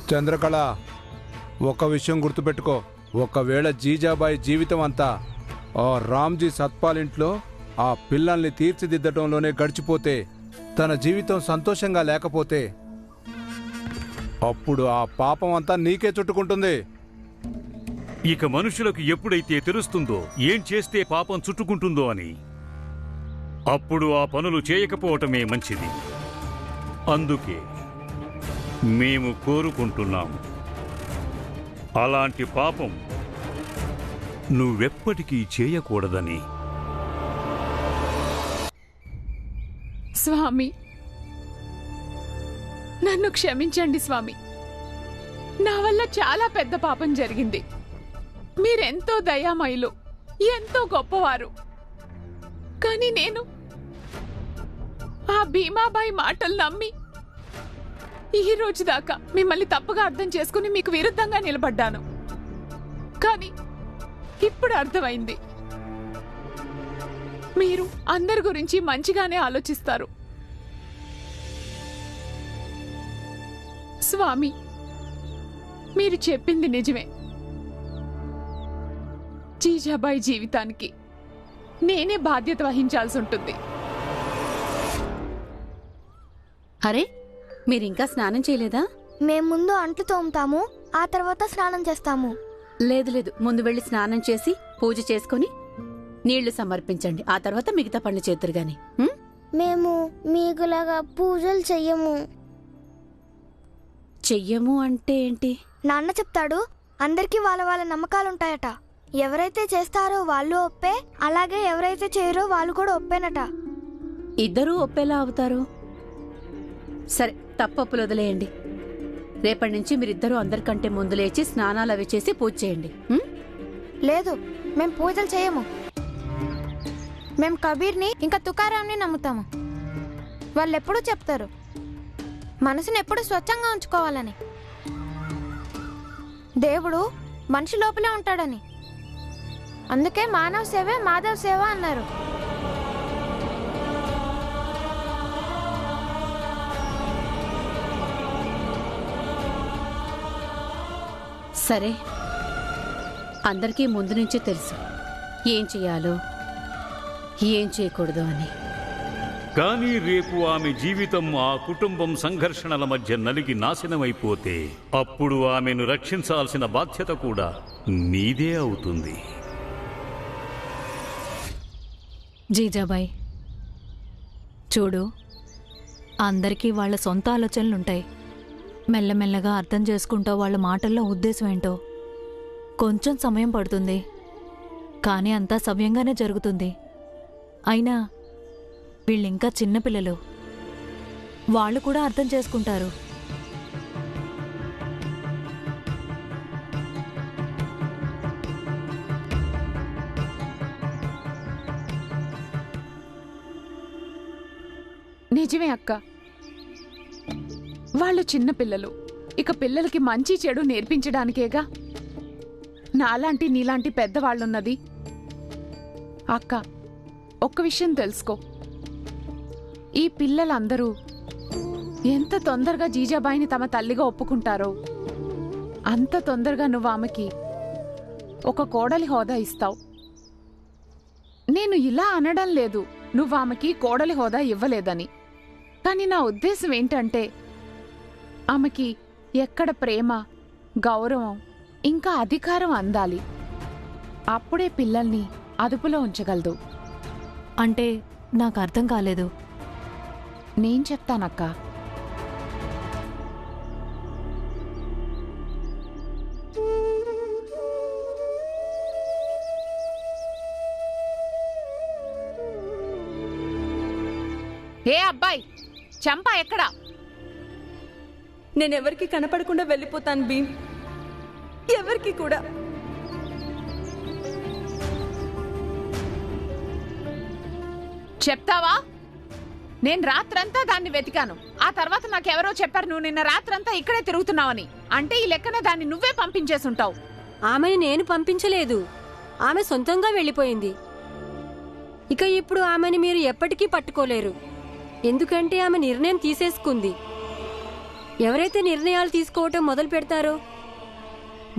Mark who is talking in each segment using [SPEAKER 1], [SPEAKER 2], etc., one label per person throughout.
[SPEAKER 1] చంద్రకళ, ఒక విషయం గుర్తుపెట్టుకో. ఒకవేళ జీజాబాయి జీవితం అంతా ఆ రామ్జీ సత్పాల్ ఇంట్లో ఆ పిల్లల్ని తీర్చిదిద్దటంలోనే గడిచిపోతే, తన జీవితం సంతోషంగా లేకపోతే, అప్పుడు ఆ పాపం అంతా నీకే చుట్టుకుంటుంది.
[SPEAKER 2] ఇక మనుషులకు ఎప్పుడైతే తెలుస్తుందో ఏం చేస్తే పాపం చుట్టుకుంటుందో అని, అప్పుడు ఆ పనులు చేయకపోవటమే మంచిది. అందుకే మేము కోరుకుంటున్నాము, అలాంటి పాపం నువ్వెప్పటికీ చేయకూడదని.
[SPEAKER 3] స్వామి, నన్ను క్షమించండి స్వామి. నా వల్ల చాలా పెద్ద పాపం జరిగింది. మీరెంతో దయామయులు, ఎంతో గొప్పవారు. కానీ నేను ఆ భీమాబాయి మాటలు నమ్మి ఈ రోజు దాకా మిమ్మల్ని తప్పుగా అర్థం చేసుకుని మీకు విరుద్ధంగా నిలబడ్డాను. కానీ ఇప్పుడు అర్థమైంది, మీరు అందరి గురించి మంచిగానే ఆలోచిస్తారు. స్వామి, మీరు చెప్పింది నిజమే. జీజాబాయి జీవితానికి నేనే బాధ్యత వహించాల్సి ఉంటుంది.
[SPEAKER 4] అరే, మీరింకా స్నానం చేయలేదా?
[SPEAKER 5] మేం ముందు అంట్లు తోముతాము, ఆ తర్వాత స్నానం చేస్తాము.
[SPEAKER 4] లేదు లేదు, ముందు వెళ్ళి స్నానం చేసి పూజ చేసుకుని నీళ్లు సమర్పించండి. ఆ తర్వాత మిగతా పనులు చేతురు గాని.
[SPEAKER 5] మేము మీకులాగా పూజలు చెయ్యము.
[SPEAKER 4] చెయ్యము అంటే ఏంటి?
[SPEAKER 5] నాన్న చెప్తాడు, అందరికీ వాళ్ళ వాళ్ళ నమ్మకాలుంటాయట. ఎవరైతే చేస్తారో వాళ్ళు ఒప్పే, అలాగే ఎవరైతే చేయరో వాళ్ళు కూడా ఒప్పేనట.
[SPEAKER 4] ఇద్దరూ ఒప్పేలా అవుతారు. సరే, తప్పప్పులు వదిలేయండి. రేపటి నుంచి మీరిద్దరూ అందరికంటే ముందు లేచి స్నానాలు అవి చేసి పూజ చేయండి.
[SPEAKER 5] లేదు, మేం పూజలు చేయము. మేం కబీర్ని ఇంకా తుకారాంని నమ్ముతాము. వాళ్ళెప్పుడూ చెప్తారు మనసుని ఎప్పుడు స్వచ్ఛంగా ఉంచుకోవాలని, దేవుడు మనిషి లోపలే ఉంటాడని. అందుకే మానవ సేవే మాధవ సేవ అన్నారు.
[SPEAKER 4] సరే, అందరికీ ముందు నుంచే తెలుసు ఏం చెయ్యాలో ఏం చేయకూడదు అని.
[SPEAKER 2] కానీ రేపు ఆమె జీవితం ఆ కుటుంబం సంఘర్షణల మధ్య నలిగి నాశనమైపోతే, అప్పుడు ఆమెను రక్షించాల్సిన బాధ్యత కూడా నీదే అవుతుంది.
[SPEAKER 6] జీజాబాయ్, చూడు, అందరికీ వాళ్ళ సొంత ఆలోచనలుంటాయి. మెల్లమెల్లగా అర్థం చేసుకుంటావు వాళ్ళ మాటల్లో ఉద్దేశం ఏంటో. కొంచెం సమయం పడుతుంది, కానీ అంతా సవ్యంగానే జరుగుతుంది. అయినా వీళ్ళింకా చిన్నపిల్లలు, వాళ్ళు కూడా అర్థం చేసుకుంటారు.
[SPEAKER 3] నిజమే అక్క, వాళ్ళు చిన్నపిల్లలు. ఇక పిల్లలకి మంచి చెడు నేర్పించడానికేగా నాలాంటి నీలాంటి పెద్దవాళ్ళున్నది. అక్క, ఒక్క విషయం తెలుసుకో, ఈ పిల్లలందరూ ఎంత తొందరగా జీజాబాయిని తమ తల్లిగా ఒప్పుకుంటారో అంత తొందరగా నువ్వు ఆమెకి ఒక కోడలి హోదా ఇస్తావు. నేను ఇలా అనడం లేదు నువ్వు ఆమెకి కోడలి హోదా ఇవ్వలేదని. కానీ నా ఉద్దేశం ఏంటంటే, ఆమెకి ఎక్కడ ప్రేమ, గౌరవం, ఇంకా అధికారం అందాలి. అప్పుడే పిల్లల్ని అదుపులో ఉంచగలదు.
[SPEAKER 6] అంటే నాకు అర్థం కాలేదు.
[SPEAKER 3] నేను చెప్తానక్క. ఏ అబ్బాయి, చంప ఎక్కడా?
[SPEAKER 7] నేనెవరికి కనపడకుండా వెళ్ళిపోతాను భీమ్, ఎవరికి కూడా.
[SPEAKER 3] చెప్తావా? నేను రాత్రంతా దాన్ని వెతికాను. ఆ తర్వాత నాకెవరో చెప్పారు నువ్వు నిన్న రాత్రంతా ఇక్కడే తిరుగుతున్నావని. అంటే ఈ లెక్కన దాన్ని నువ్వే పంపించేసుంటావు.
[SPEAKER 7] ఆమెని నేను పంపించలేదు, ఆమె సొంతంగా వెళ్ళిపోయింది. ఇక ఇప్పుడు ఆమెని మీరు ఎప్పటికీ పట్టుకోలేరు.
[SPEAKER 8] ఎందుకంటే ఆమె నిర్ణయం తీసేసుకుంది. ఎవరైతే నిర్ణయాలు తీసుకోవటం మొదలు పెడతారో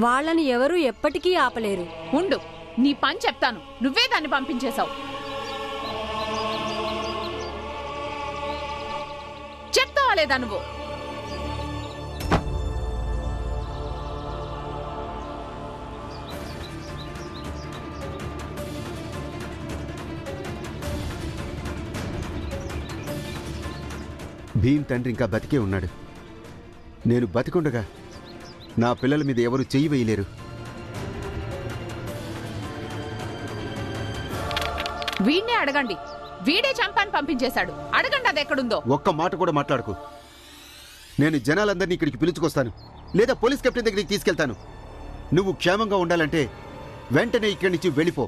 [SPEAKER 8] వాళ్ళని ఎవరూ ఎప్పటికీ ఆపలేరు.
[SPEAKER 3] ఉండు, నీ పని చెప్తాను. నువ్వే దాన్ని పంపించేశావు. చెప్తావా లేదా నువ్వు?
[SPEAKER 9] భీమ్ తండ్రి ఇంకా బతికే ఉన్నాడు. నేను బతికుండగా నా పిల్లల మీద ఎవరు చెయ్యి వేయలేరు.
[SPEAKER 3] వీడినే అడగండి. వీడే చంపాని పంపించేశాడు. అడగండి అది ఎక్కడుందో.
[SPEAKER 9] ఒక్క మాట కూడా మాట్లాడకు. నేను జనాలందరినీ ఇక్కడికి పిలుచుకొస్తాను, లేదా పోలీస్ కెప్టెన్ దగ్గరికి తీసుకెళ్తాను. నువ్వు క్షేమంగా ఉండాలంటే వెంటనే ఇక్కడి నుంచి వెళ్ళిపో.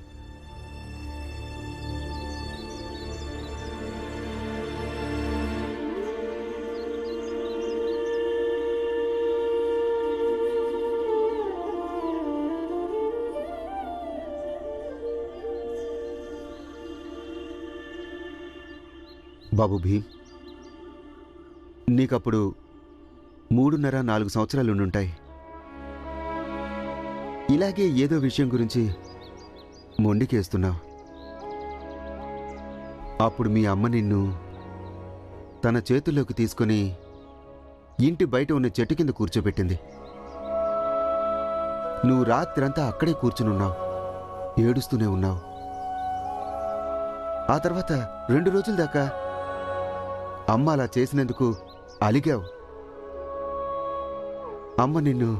[SPEAKER 9] బాబు భీమ్, నీకప్పుడు 3.5-4 సంవత్సరాలు ఉండుంటాయి. ఇలాగే ఏదో విషయం గురించి మొండికేస్తున్నావు. అప్పుడు మీ అమ్మ నిన్ను తన చేతుల్లోకి తీసుకొని ఇంటి బయట ఉన్న చెట్టు కింద కూర్చోబెట్టింది. నువ్వు రాత్రంతా అక్కడే కూర్చునున్నావు, ఏడుస్తూనే ఉన్నావు. ఆ తర్వాత 2 రోజుల దాకా అమ్మ అలా చేసినందుకు అలిగావు. అమ్మ నిన్ను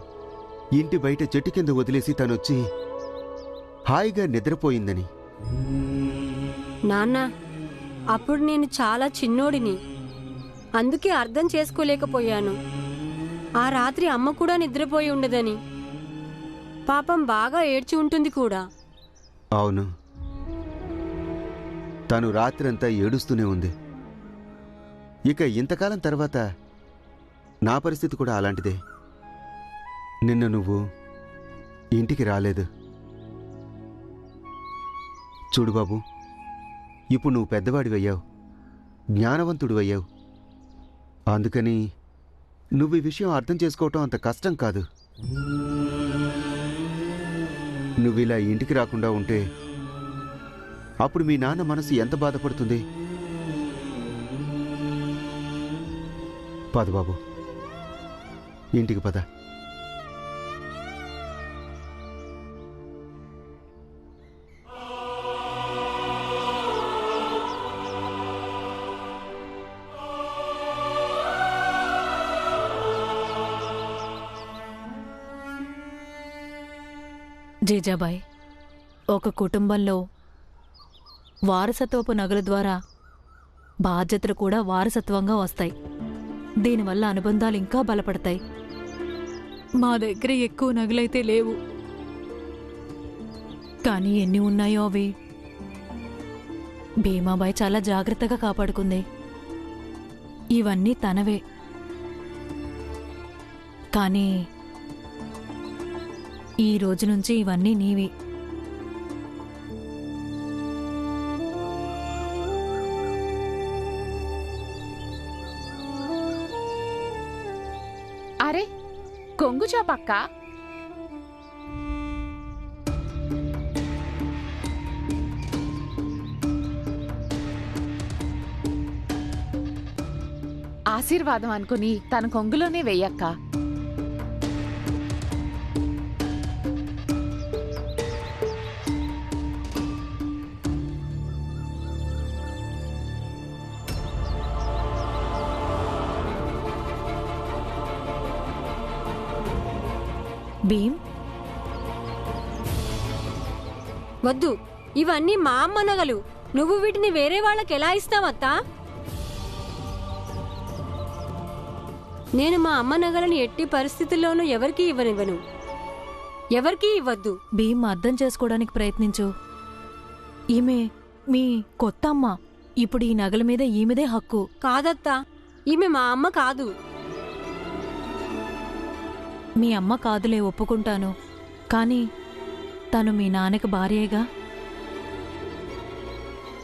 [SPEAKER 9] ఇంటి బయట చెట్టు కింద వదిలేసి తనొచ్చి హాయిగా నిద్రపోయిందని.
[SPEAKER 8] నాన్న, అప్పుడు నేను చాలా చిన్నోడిని, అందుకే అర్థం చేసుకోలేకపోయాను. ఆ రాత్రి అమ్మ కూడా నిద్రపోయి ఉండదని. పాపం బాగా ఏడ్చి ఉంటుంది కూడా.
[SPEAKER 9] అవును, తను రాత్రంతా ఏడుస్తూనే ఉంది. ఇక ఇంతకాలం తర్వాత నా పరిస్థితి కూడా అలాంటిదే. నిన్న నువ్వు ఇంటికి రాలేదు. చూడు బాబు, ఇప్పుడు నువ్వు పెద్దవాడివయ్యావు, జ్ఞానవంతుడివయ్యావు. అందుకని నువ్వు ఈ విషయం అర్థం చేసుకోవటం అంత కష్టం కాదు. నువ్విలా ఇంటికి రాకుండా ఉంటే అప్పుడు మీ నాన్న మనసు ఎంత బాధపడుతుంది. పద బాబు, ఇంటికి పద.
[SPEAKER 6] జీజాబాయ్, ఒక కుటుంబంలో వారసత్వపు నగల ద్వారా బాధ్యతలు కూడా వారసత్వంగా వస్తాయి. దీనివల్ల అనుబంధాలు ఇంకా బలపడతాయి. మా దగ్గర ఎక్కువ నగలైతే లేవు, కానీ ఎన్ని ఉన్నాయో అవి భీమాబాయ్ చాలా జాగ్రత్తగా కాపాడుకుంది. ఇవన్నీ తనవే, కానీ ఈ రోజు నుంచి ఇవన్నీ నీవి.
[SPEAKER 3] అరే కొంగు చాపక్క, ఆశీర్వాదం అనుకుని తన కొంగులోనే వెయ్యక్క.
[SPEAKER 6] భీమ్,
[SPEAKER 8] వద్దు, ఇవన్నీ మా అమ్మ నగలు. నువ్వు వీటిని వేరే వాళ్ళకి ఎలా ఇస్తావత్తా? నేను మా అమ్మ నగలను ఎట్టి పరిస్థితుల్లోనూ ఎవరికీ ఇవ్వనివ్వను. ఎవరికీ ఇవ్వద్దు.
[SPEAKER 6] భీమ్, అర్థం చేసుకోవడానికి ప్రయత్నించు. ఈమె మీ కొత్త అమ్మ. ఇప్పుడు ఈ నగల మీద ఈమెదే హక్కు.
[SPEAKER 8] కాదత్తా, ఈమె మా అమ్మ కాదు.
[SPEAKER 6] మీ అమ్మ కాదులే, ఒప్పుకుంటాను. కానీ తను మీ నాన్నకి భార్యేగా.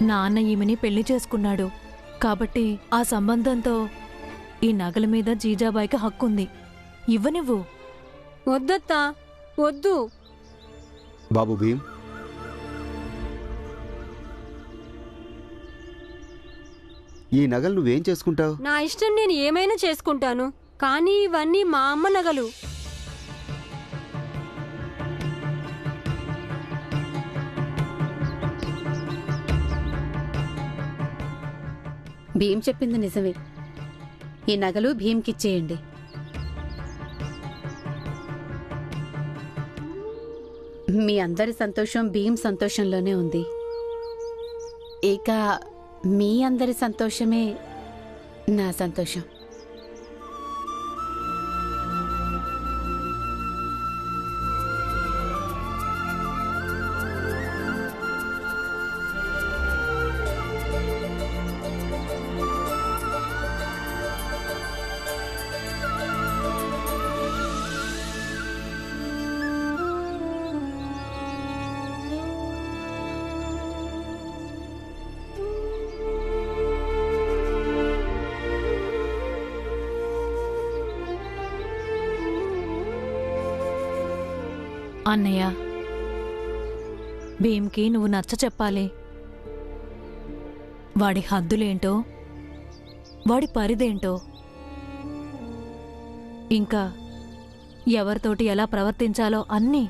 [SPEAKER 6] నాన్న ఈమెని పెళ్లి చేసుకున్నాడు, కాబట్టి ఆ సంబంధంతో ఈ నగల మీద జీజాబాయికి హక్కుంది. ఇవ్వనివ్వు.
[SPEAKER 8] వద్దత్తా, వద్దు.
[SPEAKER 9] బాబు భీమ్, ఈ నగలు నువ్వేం చేసుకుంటావు?
[SPEAKER 8] నా ఇష్టం, నేను ఏమైనా చేసుకుంటాను. కానీ ఇవన్నీ మా అమ్మ నగలు.
[SPEAKER 4] భీమ్ చెప్పింది నిజమే. ఈ నగలు భీమ్కిచ్చేయండి. మీ అందరి సంతోషం భీమ్ సంతోషంలోనే ఉంది. ఇక మీ అందరి సంతోషమే నా సంతోషం.
[SPEAKER 6] అన్నయ్య, భీమ్కి నువ్వు నచ్చ చెప్పాలి. వాడి హద్దులేంటో, వాడి పరిదేంటో, ఇంకా ఎవరితోటి ఎలా ప్రవర్తించాలో అన్నీ.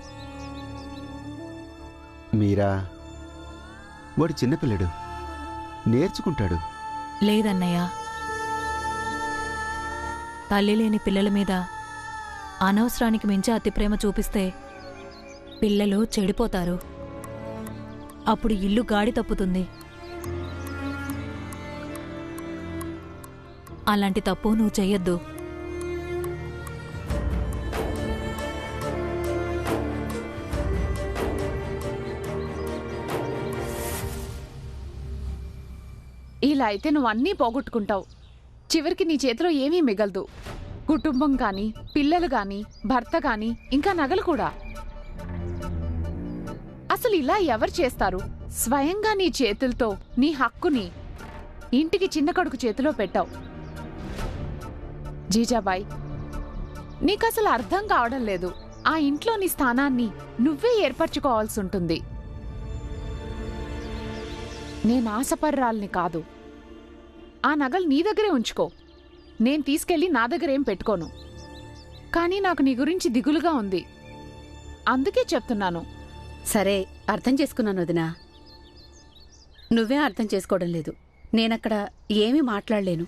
[SPEAKER 9] మీరా, వాడు చిన్నపిల్లడు, నేర్చుకుంటాడు.
[SPEAKER 6] లేదన్నయ్య, తల్లి లేని పిల్లల మీద అనవసరానికి మించి అతి ప్రేమ చూపిస్తే పిల్లలు చెడిపోతారు. అప్పుడు ఇల్లు గాడి తప్పుతుంది. అలాంటి తప్పు నువ్వు చెయ్యొద్దు.
[SPEAKER 3] ఇలా అయితే నువ్వు అన్నీ పోగొట్టుకుంటావు. చివరికి నీ చేతిలో ఏమీ మిగలదు. కుటుంబం కానీ, పిల్లలు కానీ, భర్త కానీ, ఇంకా నగలు కూడా. అసలు ఇలా ఎవరు చేస్తారు? స్వయంగా నీ చేతులతో నీ హక్కుని ఇంటికి చిన్న కొడుకు చేతిలో పెట్టావు. జీజాబాయ్, నీకసలు అర్థం కావడం లేదు. ఆ ఇంట్లో నీ స్థానాన్ని నువ్వే ఏర్పరచుకోవాల్సి ఉంటుంది. నేను ఆశపర్రాల్ని కాదు. ఆ నగలు నీ దగ్గరే ఉంచుకో. నేను తీసుకెళ్లి నా దగ్గరేం పెట్టుకోను. కానీ నాకు నీ గురించి దిగులుగా ఉంది. అందుకే చెప్తున్నాను.
[SPEAKER 4] సరే, అర్థం చేసుకున్నాను వదినా. నువ్వే అర్థం చేసుకోవడం లేదు. నేనక్కడ ఏమీ మాట్లాడలేను.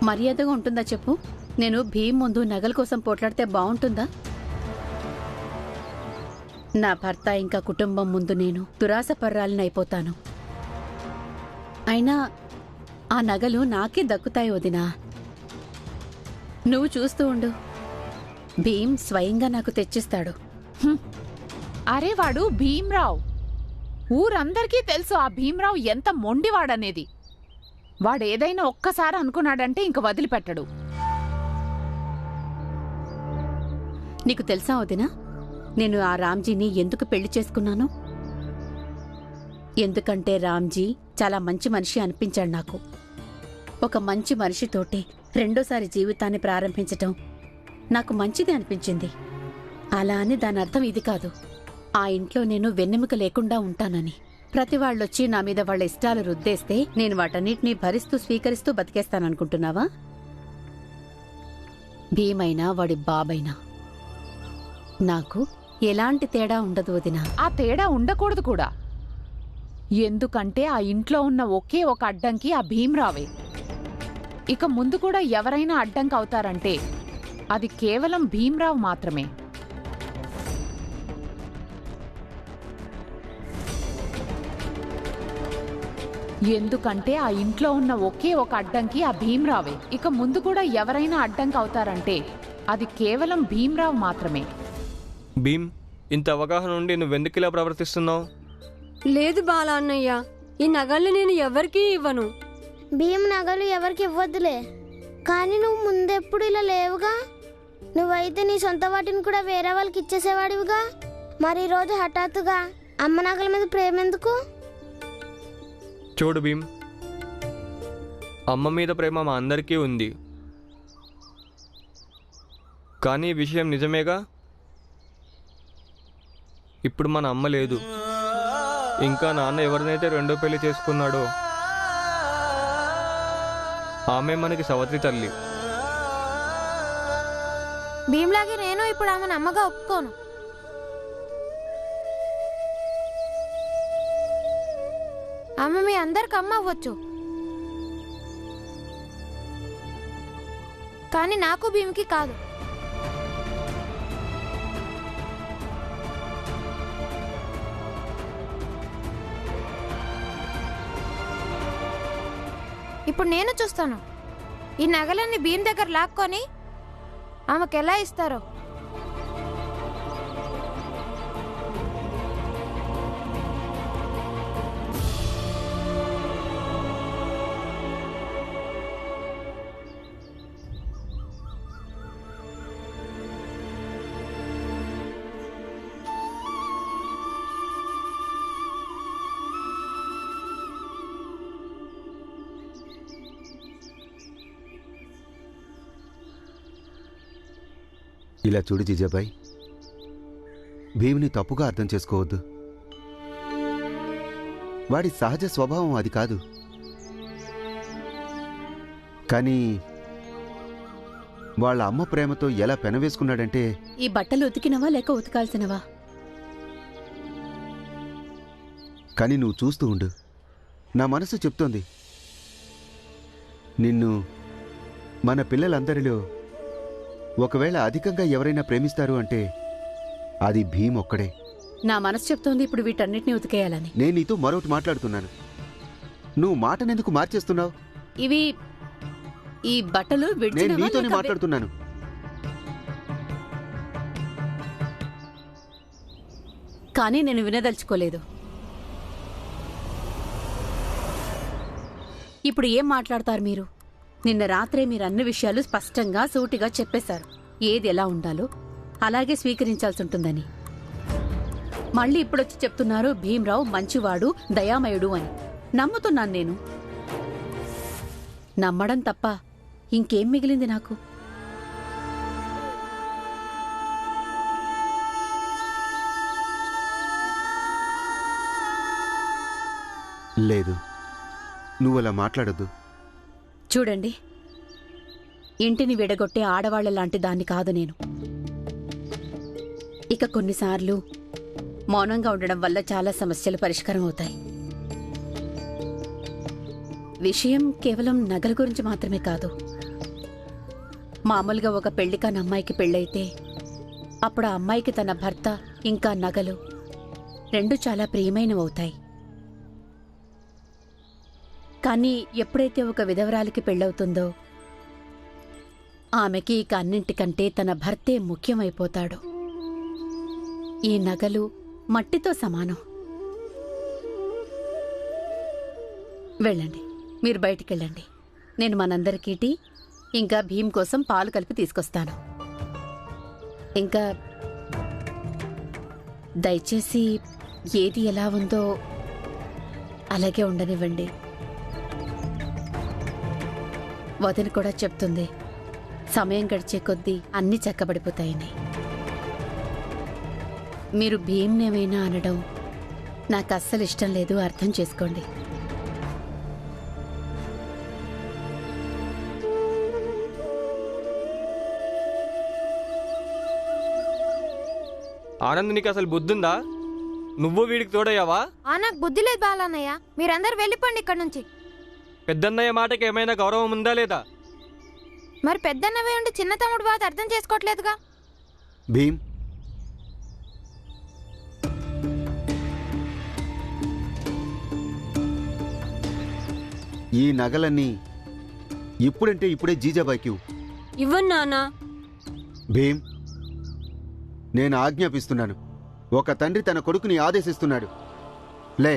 [SPEAKER 4] మర్యాదగా ఉంటుందా చెప్పు? నేను భీమ్ ముందు నగల కోసం పోట్లాడితే బావుంటుందా? నా భర్త ఇంకా కుటుంబం ముందు నేను దురాశపర్రాలిని అయిపోతాను. అయినా ఆ నగలు నాకే దక్కుతాయి వదినా. నువ్వు చూస్తూ ఉండు. భీమ్ స్వయంగా నాకు తెచ్చిస్తాడు.
[SPEAKER 3] అరే, వాడు భీమ్రావ్. ఊరందరికీ తెలుసు ఆ భీమ్రావ్ ఎంత మొండివాడనేది. వాడేదైనా ఒక్కసారి అనుకున్నాడంటే ఇంక వదిలిపెట్టడు.
[SPEAKER 4] నీకు తెలుసా వదినా, నేను ఆ రామ్జీని ఎందుకు పెళ్లి చేసుకున్నాను? ఎందుకంటే రామ్జీ చాలా మంచి మనిషి అనిపించాడు నాకు. ఒక మంచి మనిషితోటి రెండోసారి జీవితాన్ని ప్రారంభించటం నాకు మంచిది అనిపించింది. అలా అని దాని అర్థం ఇది కాదు. ఆ ఇంట్లో నేను వెన్నెముక లేకుండా ఉంటానని. ప్రతి వాళ్ళొచ్చి నా మీద వాళ్ళ ఇష్టాలు రుద్దేస్తే నేను వాటన్నిటినీ భరిస్తూ స్వీకరిస్తూ బతికేస్తాననుకుంటున్నావా? భీమైనా వాడి బాబైనా నాకు ఎలాంటి తేడా ఉండదు వదినా.
[SPEAKER 3] ఆ తేడా ఉండకూడదు కూడా. ఎందుకంటే ఆ ఇంట్లో ఉన్న ఒకే ఒక అడ్డంకి ఆ భీమ్రావే. ఇక ముందు కూడా ఎవరైనా అడ్డంకి అవుతారంటే అది కేవలం భీమ్రావ్ మాత్రమే. ఎందుకంటే ఆ ఇంట్లో ఉన్న ఒకే ఒక అడ్డంకి ఆ భీమ్రావే. ఇక ముందు కూడా ఎవరైనా అడ్డంకి అవుతారంటే అది కేవలం భీమ్రావ్ మాత్రమే.
[SPEAKER 10] భీమ్, ఇంత అవగాహన నుండి నువ్వెందుకు ఇలా ప్రవర్తిస్తున్నావు?
[SPEAKER 8] లేదు బాలా అన్నయ్య, ఈ నగలు నేను ఎవరికీ ఇవ్వను.
[SPEAKER 5] భీమ్ నగలు ఎవరికి ఇవ్వద్దులే. కానీ నువ్వు ముందెప్పుడు ఇలా లేవుగా. నువ్వైతే నీ సొంత వాటిని కూడా వేరే వాళ్ళకి ఇచ్చేసేవాడివిగా. మరి ఈరోజు హఠాత్తుగా అమ్మ నగల మీద ప్రేమ ఎందుకు?
[SPEAKER 10] చూడు భీమ్, అమ్మ మీద ప్రేమ మా అందరికీ ఉంది. కానీ ఈ విషయం నిజమేగా. ఇప్పుడు మన అమ్మ లేదు. ఇంకా నాన్న ఎవరినైతే రెండో పెళ్లి చేసుకున్నాడో ఆమె మనకి సవతి తల్లి.
[SPEAKER 5] భీమ్లాగే నేను ఇప్పుడు ఆమెను అమ్మగా ఒప్పుకోను. ఆమె మీ అందరికి అమ్మ అవ్వచ్చు, కానీ నాకు భీమ్కి కాదు. ఇప్పుడు నేను చూస్తాను ఈ నగలన్నీ భీమ్ దగ్గర లాక్కొని ఆమెకు ఎలా ఇస్తారో.
[SPEAKER 9] ఇలా చూడు జీజాబాయ్, భీమ్ని తప్పుగా అర్థం చేసుకోవద్దు. వాడి సహజ స్వభావం అది కాదు. కానీ వాళ్ళ అమ్మ ప్రేమతో ఎలా పెనవేసుకున్నాడంటే...
[SPEAKER 4] ఈ బట్టలు ఉతికినవా లేక ఉతకాల్సినవా?
[SPEAKER 9] కానీ నువ్వు చూస్తూ ఉండు, నా మనసు చెప్తోంది నిన్ను మన పిల్లలందరిలో ఒకవేళ అధికంగా ఎవరైనా ప్రేమిస్తారు అంటే అది భీమ్ ఒక్కడే.
[SPEAKER 4] నా మనసు చెప్తోంది ఇప్పుడు వీటన్నిటిని ఉతికేయాలని.
[SPEAKER 9] నేను నీతో మరొకటి మాట్లాడుతున్నాను, నువ్వు మాటనెందుకు మార్చేస్తున్నావు?
[SPEAKER 4] ఇవి ఈ బట్టలు
[SPEAKER 9] నేను నీతోనే మాట్లాడుతున్నాను.
[SPEAKER 4] కానీ నేను వినదలుచుకోలేదు. ఇప్పుడు ఏం మాట్లాడతారు మీరు? నిన్న రాత్రే మీరు అన్ని విషయాలు స్పష్టంగా సూటిగా చెప్పేశారు. ఏది ఎలా ఉండాలో అలాగే స్వీకరించాల్సి ఉంటుందని. మళ్ళీ ఇప్పుడొచ్చి చెప్తున్నారు భీమ్రావు మంచివాడు, దయామయుడు అని. నమ్ముతున్నాను నేను. నమ్మడం తప్ప ఇంకేం మిగిలింది నాకు?
[SPEAKER 9] లేదు, నువ్వలా మాట్లాడొద్దు.
[SPEAKER 4] చూడండి, ఇంటిని విడగొట్టే ఆడవాళ్ల లాంటి దాన్ని కాదు నేను. ఇక కొన్నిసార్లు మౌనంగా ఉండడం వల్ల చాలా సమస్యలు పరిష్కారం అవుతాయి. విషయం కేవలం నగల గురించి మాత్రమే కాదు. మామూలుగా ఒక పెళ్లికాని అమ్మాయికి పెళ్ళైతే అప్పుడు ఆ అమ్మాయికి తన భర్త ఇంకా నగలు రెండు చాలా ప్రియమైనవవుతాయి. కానీ ఎప్పుడైతే ఒక విధవరాలికి పెళ్ళవుతుందో ఆమెకి ఇక అన్నింటికంటే తన భర్తే ముఖ్యమైపోతాడు. ఈ నగలు మట్టితో సమానం. వెళ్ళండి, మీరు బయటికెళ్ళండి. నేను మనందరికీ టీ ఇంకా భీమ్ కోసం పాలు కలిపి తీసుకొస్తాను. ఇంకా దయచేసి ఏది ఎలా ఉందో అలాగే ఉండనివ్వండి. వదిన కూడా చెప్తుంది సమయం గడిచే కొద్దీ అన్నీ చక్కబడిపోతాయని. మీరు భీమ్నేమైనా అనడం నాకు అస్సలు ఇష్టం లేదు, అర్థం చేసుకోండి.
[SPEAKER 10] ఆనంద్, నీకు అసలు బుద్ధుందా? నువ్వు వీడికి తోడయ్యావా?
[SPEAKER 5] నాకు బుద్ధి లేదు బాలన్నయ్య, మీరందరూ వెళ్ళిపోండి ఇక్కడ నుంచి.
[SPEAKER 10] పెద్దన్నయ్య మాటకి ఏమైనా గౌరవం ఉందా లేదా?
[SPEAKER 5] మరి పెద్దన్నవే ఉండి చిన్న తమ్ముడు బాధ అర్థం చేసుకోవట్లేదుగా.
[SPEAKER 9] భీమ్, ఈ నగలన్నీ ఇప్పుడంటే ఇప్పుడే జీజాబాయికి
[SPEAKER 8] ఇవ్వను నాన్నా.
[SPEAKER 9] భీమ్, నేను ఆజ్ఞాపిస్తున్నాను. ఒక తండ్రి తన కొడుకుని ఆదేశిస్తున్నాడు. లే.